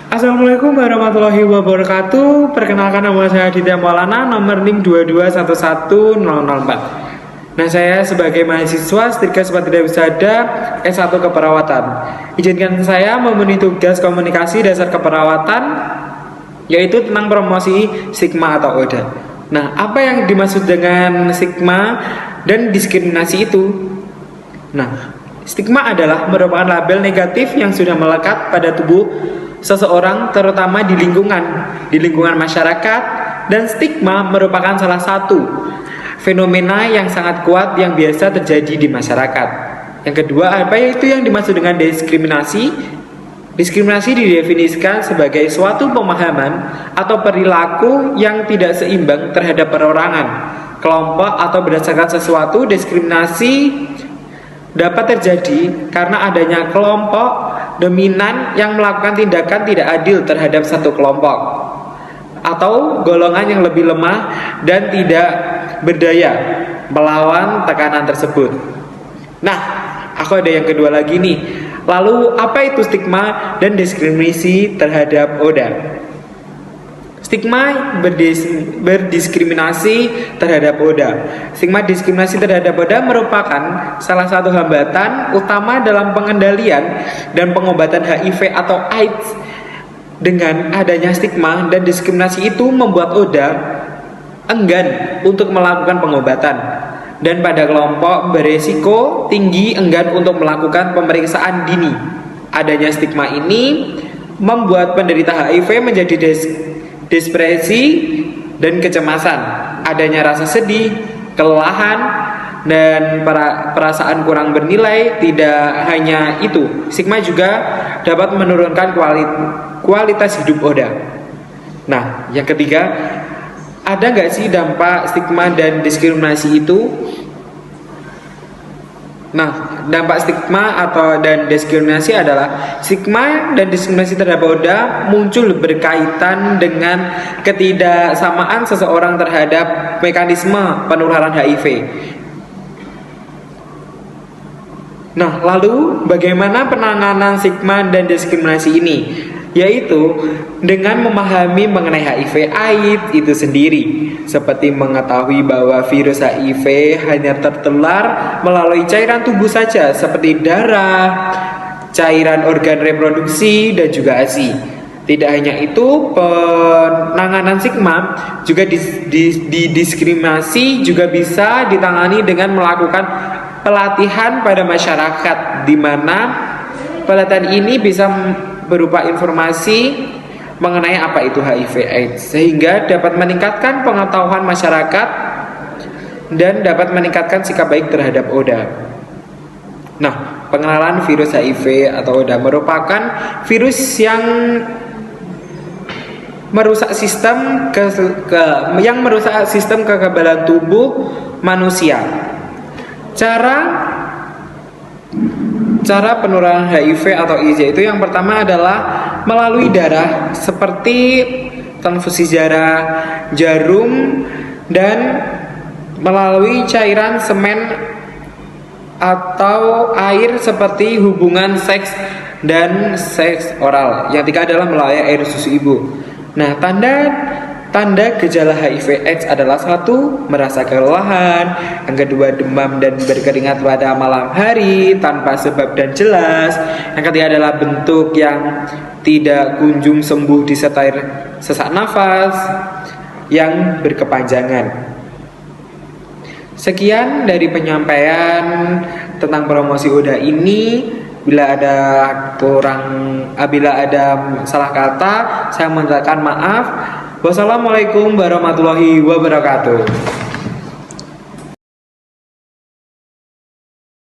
Assalamualaikum warahmatullahi wabarakatuh. Perkenalkan, nama saya Aditya Maulana, nomor NIM 2211004. Nah, saya sebagai mahasiswa Setrika Sepatria Wisada S1 Keperawatan. Izinkan saya memenuhi tugas komunikasi dasar keperawatan, yaitu tentang promosi stigma atau ODA. Nah, apa yang dimaksud dengan stigma dan diskriminasi itu? Nah, stigma adalah merupakan label negatif yang sudah melekat pada tubuh seseorang, terutama di lingkungan masyarakat, dan stigma merupakan salah satu fenomena yang sangat kuat yang biasa terjadi di masyarakat. Yang kedua, apa itu yang dimaksud dengan diskriminasi? Diskriminasi didefinisikan sebagai suatu pemahaman atau perilaku yang tidak seimbang terhadap perorangan, kelompok, atau berdasarkan sesuatu. Diskriminasi dapat terjadi karena adanya kelompok dominan yang melakukan tindakan tidak adil terhadap satu kelompok atau golongan yang lebih lemah dan tidak berdaya melawan tekanan tersebut. Nah, aku ada yang kedua lagi nih. Lalu apa itu stigma dan diskriminasi terhadap ODA? Stigma berdiskriminasi terhadap ODA. Stigma diskriminasi terhadap ODA merupakan salah satu hambatan utama dalam pengendalian dan pengobatan HIV atau AIDS. Dengan adanya stigma dan diskriminasi itu membuat ODA enggan untuk melakukan pengobatan, dan pada kelompok beresiko tinggi enggan untuk melakukan pemeriksaan dini. Adanya stigma ini membuat penderita HIV menjadi depresi dan kecemasan, adanya rasa sedih, kelelahan, dan perasaan kurang bernilai. Tidak hanya itu, stigma juga dapat menurunkan kualitas hidup ODA. Nah, yang ketiga, ada nggak sih dampak stigma dan diskriminasi itu? Nah, dampak stigma dan diskriminasi adalah stigma dan diskriminasi terhadap ODA muncul berkaitan dengan ketidaksamaan seseorang terhadap mekanisme penularan HIV. Nah, lalu bagaimana penanganan stigma dan diskriminasi ini? Yaitu dengan memahami mengenai HIV/AIDS itu sendiri, seperti mengetahui bahwa virus HIV hanya tertular melalui cairan tubuh saja, seperti darah, cairan organ reproduksi, dan juga ASI. Tidak hanya itu, penanganan stigma juga diskriminasi juga bisa ditangani dengan melakukan pelatihan pada masyarakat, di mana pelatihan ini bisa berupa informasi mengenai apa itu HIV/AIDS, sehingga dapat meningkatkan pengetahuan masyarakat dan dapat meningkatkan sikap baik terhadap ODA. Nah, pengenalan virus HIV atau ODA merupakan virus yang merusak sistem kekebalan tubuh manusia. Cara penularan HIV atau AIDS itu yang pertama adalah melalui darah, seperti transfusi darah, jarum, dan melalui cairan semen atau air seperti hubungan seks dan seks oral. Yang ketiga adalah melalui air susu ibu. Nah, tanda gejala HIV/AIDS adalah 1. Merasa kelelahan. Yang kedua, demam dan berkeringat pada malam hari tanpa sebab dan jelas. Yang ketiga adalah bentuk yang tidak kunjung sembuh disertai sesak nafas yang berkepanjangan. Sekian dari penyampaian tentang promosi ODA ini. Bila ada salah kata, saya mintakan maaf. Wassalamualaikum warahmatullahi wabarakatuh.